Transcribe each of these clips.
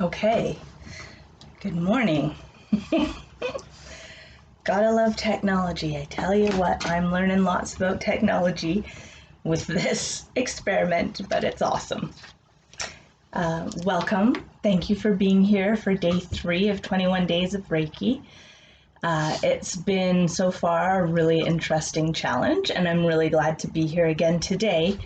Okay, good morning. Gotta love technology. I tell you what, I'm learning lots about technology with this experiment, but it's awesome. Welcome. Thank you for being here for day 3 of 21 Days of Reiki. It's been so far a really interesting challenge, and I'm really glad to be here again today.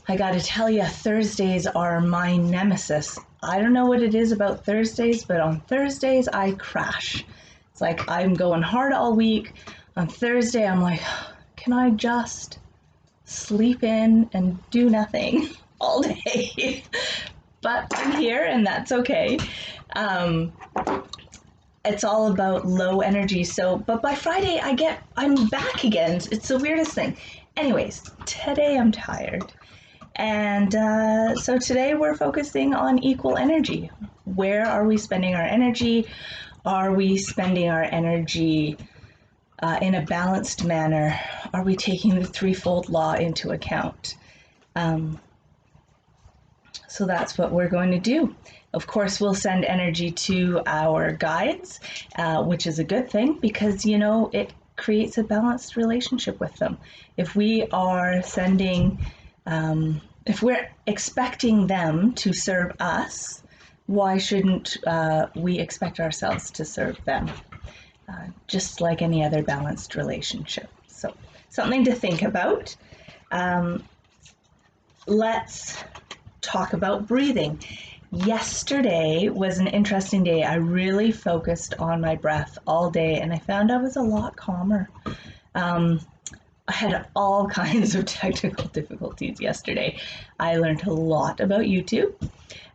I gotta tell you, Thursdays are my nemesis. I don't know what it is about Thursdays, but on Thursdays I crash. It's like I'm going hard all week. On Thursday I'm like, can I just sleep in and do nothing all day? But I'm here and that's okay. It's all about low energy. But by Friday I'm back again. It's the weirdest thing. Anyways, today I'm tired. And so today we're focusing on equal energy. Where are we spending our energy? Are we spending our energy in a balanced manner? Are we taking the threefold law into account? So that's what we're going to do. Of course, we'll send energy to our guides, which is a good thing because, it creates a balanced relationship with them. If we are sending if we're expecting them to serve us, why shouldn't we expect ourselves to serve them? Just like any other balanced relationship. So something to think about. Let's talk about breathing. Yesterday was an interesting day. I really focused on my breath all day and I found I was a lot calmer. I had all kinds of technical difficulties yesterday. I learned a lot about YouTube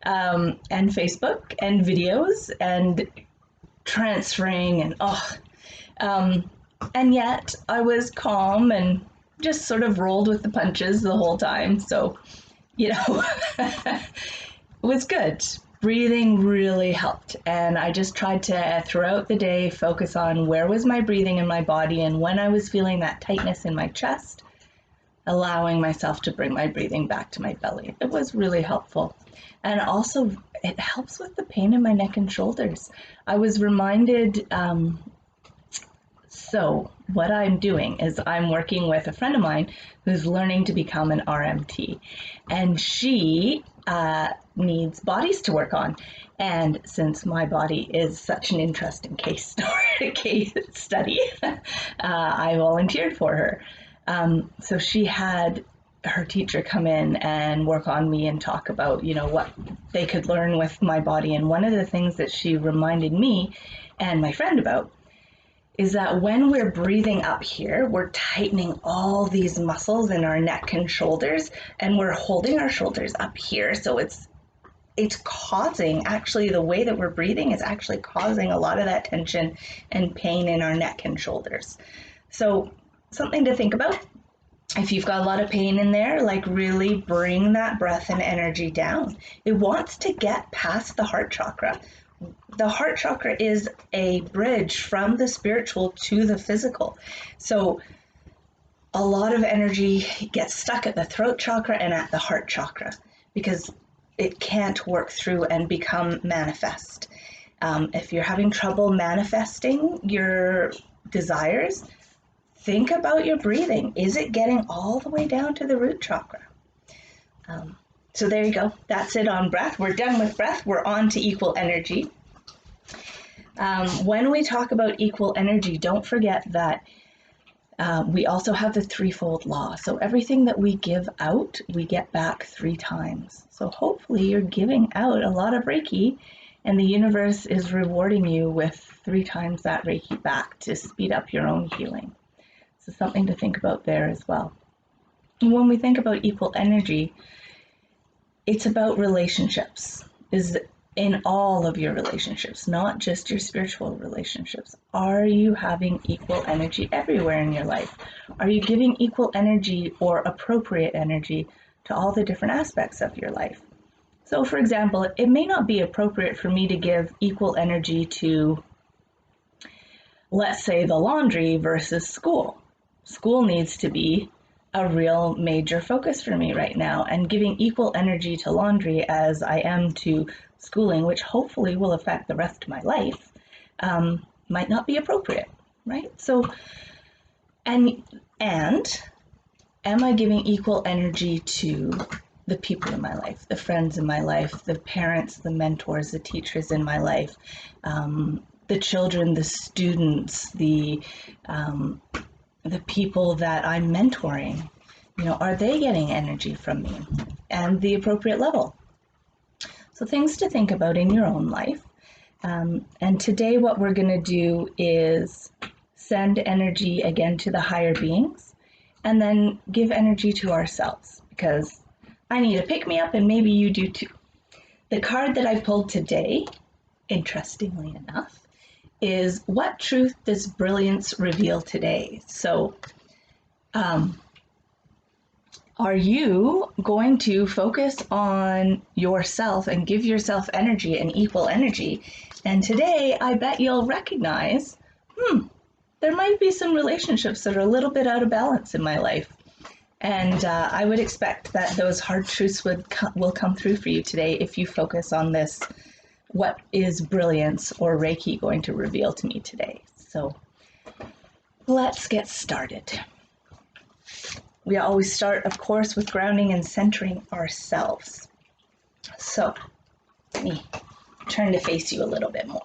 and Facebook and videos and transferring and yet I was calm and just sort of rolled with the punches the whole time. So, it was good. Breathing really helped, and I just tried to, throughout the day, focus on where was my breathing in my body, and when I was feeling that tightness in my chest, allowing myself to bring my breathing back to my belly. It was really helpful. And also, it helps with the pain in my neck and shoulders. I was reminded, so what I'm doing is I'm working with a friend of mine who's learning to become an RMT, and she needs bodies to work on. And since my body is such an interesting case study, I volunteered for her. So she had her teacher come in and work on me and talk about, what they could learn with my body. And one of the things that she reminded me and my friend about is that when we're breathing up here, we're tightening all these muscles in our neck and shoulders, and we're holding our shoulders up here. So it's causing, actually, the way that we're breathing is actually causing a lot of that tension and pain in our neck and shoulders. So something to think about. If you've got a lot of pain in there, like really bring that breath and energy down. It wants to get past the heart chakra. The heart chakra is a bridge from the spiritual to the physical. So a lot of energy gets stuck at the throat chakra and at the heart chakra because it can't work through and become manifest. If you're having trouble manifesting your desires, think about your breathing. Is it getting all the way down to the root chakra? So there you go. That's it on breath. We're done with breath. We're on to equal energy. When we talk about equal energy, don't forget that we also have the threefold law. So everything that we give out, we get back 3 times. So hopefully you're giving out a lot of Reiki and the universe is rewarding you with 3 times that Reiki back to speed up your own healing. So something to think about there as well. And when we think about equal energy, it's about relationships. Is in all of your relationships, not just your spiritual relationships. Are you having equal energy everywhere in your life? Are you giving equal energy or appropriate energy to all the different aspects of your life? So for example, it may not be appropriate for me to give equal energy to, let's say, the laundry versus school. School needs to be a real major focus for me right now, and giving equal energy to laundry as I am to schooling, which hopefully will affect the rest of my life, might not be appropriate, right? So, and am I giving equal energy to the people in my life, the friends in my life, the parents, the mentors, the teachers in my life, the children, the students, the people that I'm mentoring? Are they getting energy from me and the appropriate level? So things to think about in your own life. And today what we're going to do is send energy again to the higher beings and then give energy to ourselves, because I need a pick-me-up and maybe you do too. The card that I pulled today, interestingly enough, is what truth does brilliance reveal today? So are you going to focus on yourself and give yourself energy and equal energy? And today, I bet you'll recognize, there might be some relationships that are a little bit out of balance in my life. And I would expect that those hard truths will come through for you today if you focus on this. What is brilliance or Reiki going to reveal to me today? So let's get started. We always start, of course, with grounding and centering ourselves. So let me turn to face you a little bit more.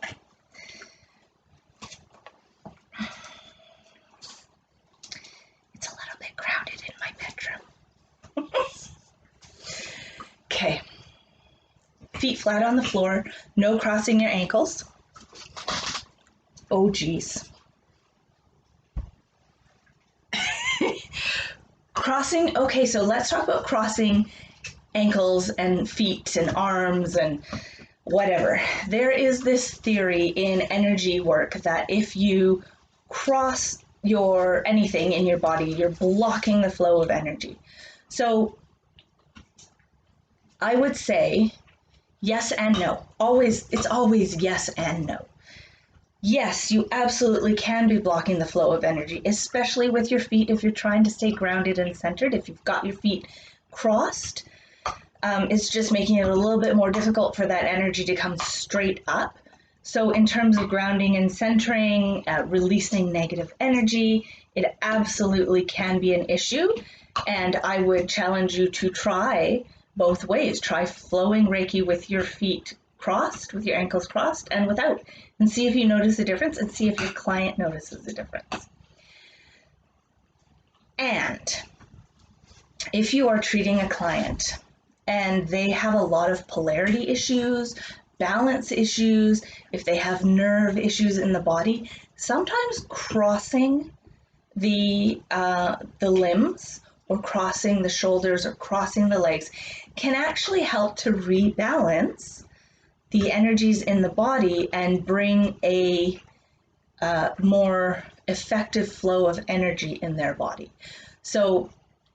It's a little bit crowded in my bedroom. Okay. Feet flat on the floor, no crossing your ankles. Oh, geez. Crossing, okay, so let's talk about crossing ankles and feet and arms and whatever. There is this theory in energy work that if you cross anything in your body, you're blocking the flow of energy. So I would say yes and no. It's always yes and no. Yes, you absolutely can be blocking the flow of energy, especially with your feet if you're trying to stay grounded and centered. If you've got your feet crossed, it's just making it a little bit more difficult for that energy to come straight up. So in terms of grounding and centering, releasing negative energy, it absolutely can be an issue. And I would challenge you to try both ways. Try flowing Reiki with your feet crossed, with your ankles crossed, and without, and see if you notice a difference, and see if your client notices a difference. And if you are treating a client and they have a lot of polarity issues, balance issues, if they have nerve issues in the body, sometimes crossing the limbs or crossing the shoulders or crossing the legs can actually help to rebalance the energies in the body and bring a more effective flow of energy in their body. So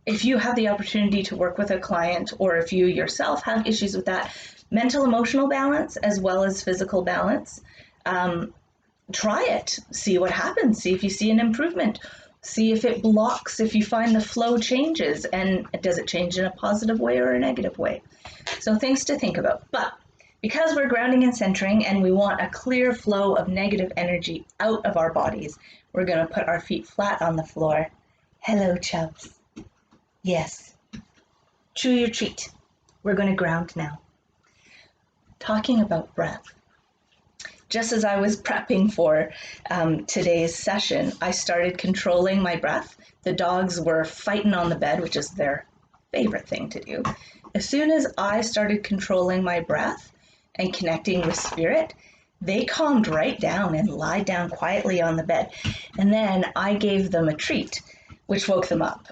if you have the opportunity to work with a client, or if you yourself have issues with that, mental emotional balance as well as physical balance, try it, see what happens, see if you see an improvement, see if it blocks, if you find the flow changes, and does it change in a positive way or a negative way. So things to think about. But because we're grounding and centering and we want a clear flow of negative energy out of our bodies, we're going to put our feet flat on the floor. Hello, chubs. Yes. Chew your treat. We're going to ground now. Talking about breath. Just as I was prepping for today's session, I started controlling my breath. The dogs were fighting on the bed, which is their favorite thing to do. As soon as I started controlling my breath and connecting with spirit, they calmed right down and lied down quietly on the bed. And then I gave them a treat, which woke them up.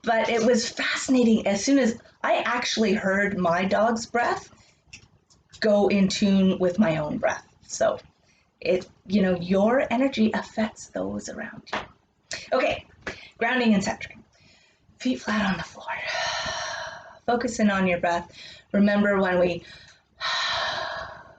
But it was fascinating. As soon as I actually heard my dog's breath go in tune with my own breath. So your energy affects those around you. Okay, grounding and centering. Feet flat on the floor. Focusing on your breath. Remember when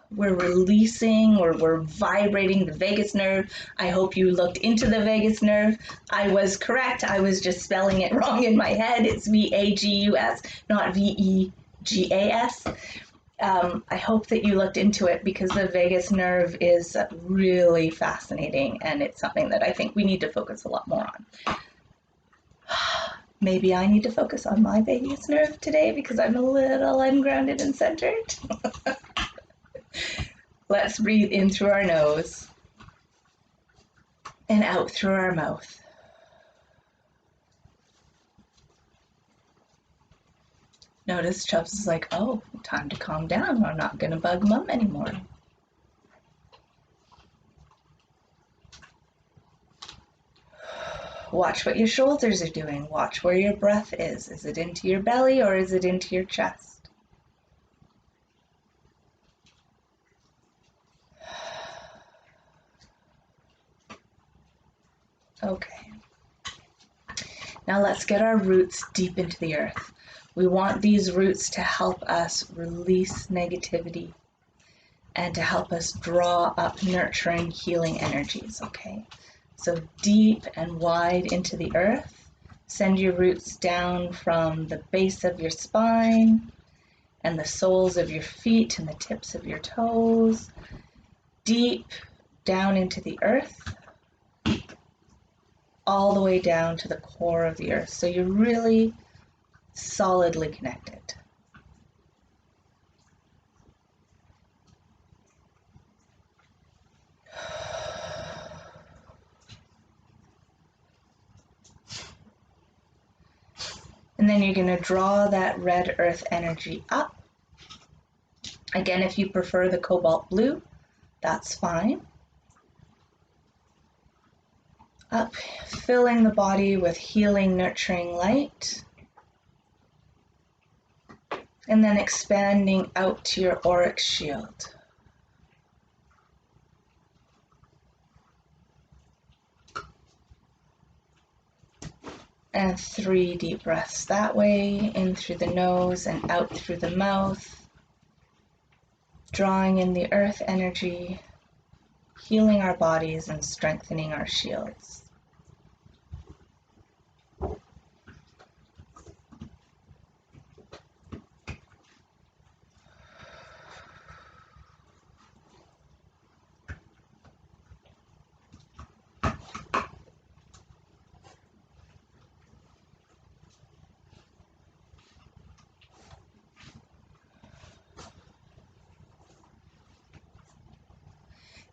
we're releasing or we're vibrating the vagus nerve. I hope you looked into the vagus nerve. I was correct. I was just spelling it wrong in my head. It's VAGUS, not VEGAS. I hope that you looked into it, because the vagus nerve is really fascinating, and it's something that I think we need to focus a lot more on. Maybe I need to focus on my vagus nerve today because I'm a little ungrounded and centered. Let's breathe in through our nose and out through our mouth. Notice Chubbs is like, oh, time to calm down. I'm not going to bug Mom anymore. Watch what your shoulders are doing. Watch where your breath is. Is it into your belly or is it into your chest? Okay. Now let's get our roots deep into the earth. We want these roots to help us release negativity and to help us draw up nurturing, healing energies, okay? So deep and wide into the earth. Send your roots down from the base of your spine and the soles of your feet and the tips of your toes. Deep down into the earth, all the way down to the core of the earth. So you're really solidly connected. And then you're going to draw that red earth energy up. Again, if you prefer the cobalt blue, that's fine. Up, filling the body with healing, nurturing light. And then expanding out to your auric shield. And 3 deep breaths that way, in through the nose and out through the mouth. Drawing in the earth energy, healing our bodies and strengthening our shields.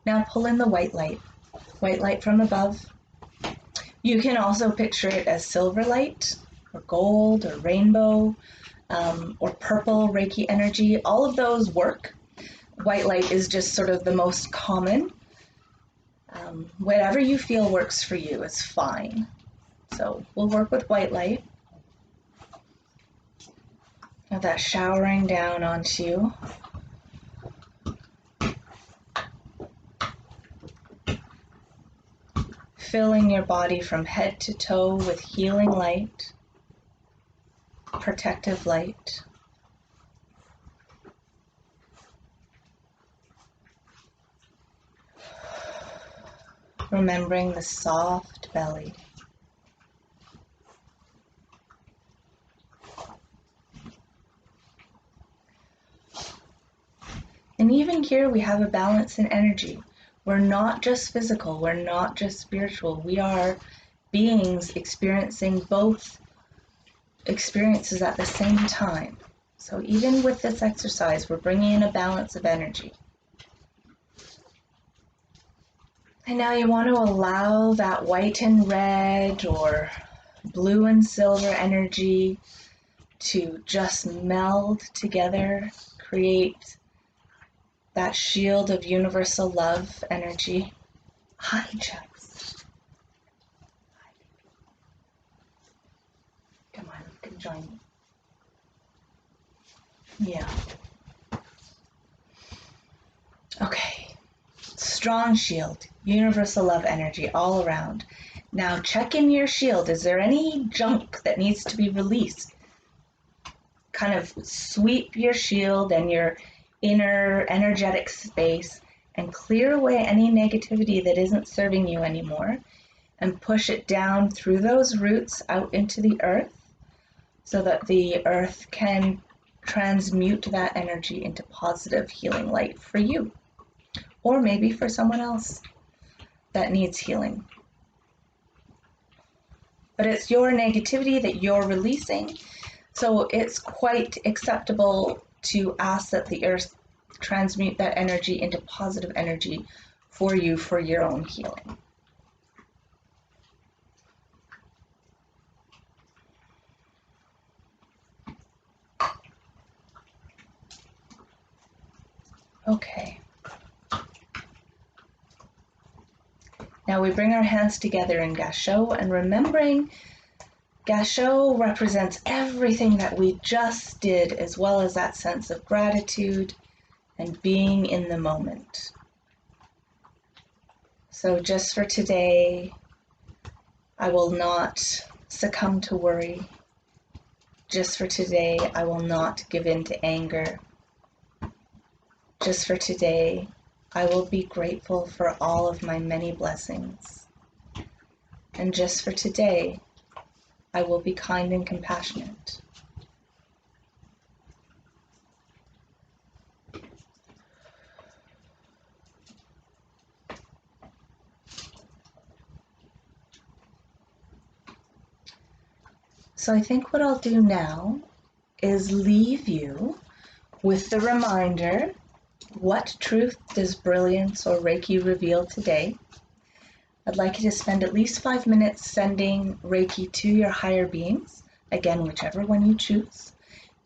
Now pull in the white light from above. You can also picture it as silver light, or gold, or rainbow, or purple Reiki energy. All of those work. White light is just sort of the most common. Whatever you feel works for you is fine. So we'll work with white light. Now that's showering down onto you. Filling your body from head to toe with healing light, protective light. Remembering the soft belly. And even here we have a balance in energy. We're not just physical, we're not just spiritual. We are beings experiencing both experiences at the same time. So even with this exercise, we're bringing in a balance of energy. And now you want to allow that white and red or blue and silver energy to just meld together, create that shield of universal love energy. Hi, Chucks. Hi, baby. Come on, you can join me. Yeah. Okay. Strong shield, universal love energy all around. Now check in your shield. Is there any junk that needs to be released? Kind of sweep your shield and your inner energetic space and clear away any negativity that isn't serving you anymore, and push it down through those roots out into the earth so that the earth can transmute that energy into positive healing light for you, or maybe for someone else that needs healing. But it's your negativity that you're releasing, so it's quite acceptable to ask that the earth transmute that energy into positive energy for you for your own healing. Okay. Now we bring our hands together in Gasho, and remembering Gasho represents everything that we just did, as well as that sense of gratitude and being in the moment. So just for today, I will not succumb to worry. Just for today, I will not give in to anger. Just for today, I will be grateful for all of my many blessings. And just for today, I will be kind and compassionate. So I think what I'll do now is leave you with the reminder, what truth does brilliance or Reiki reveal today? I'd like you to spend at least 5 minutes sending Reiki to your higher beings, again, whichever one you choose,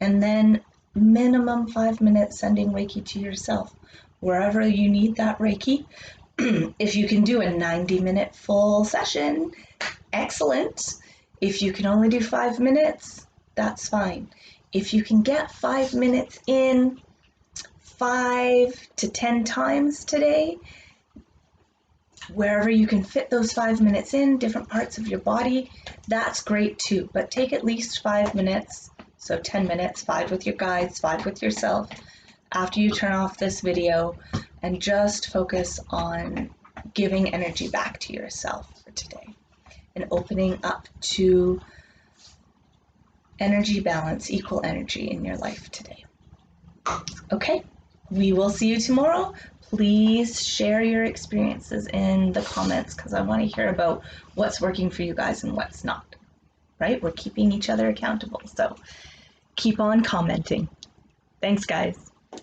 and then minimum 5 minutes sending Reiki to yourself, wherever you need that Reiki. If you can do a 90-minute full session, excellent. If you can only do 5 minutes, that's fine. If you can get 5 minutes in 5 to 10 times today, wherever you can fit those 5 minutes in, different parts of your body, that's great too. But take at least 5 minutes, so 10 minutes, 5 with your guides, 5 with yourself, after you turn off this video, and just focus on giving energy back to yourself for today and opening up to energy balance, equal energy in your life today. Okay, we will see you tomorrow. Please share your experiences in the comments, because I want to hear about what's working for you guys and what's not, right? We're keeping each other accountable, so keep on commenting. Thanks, guys.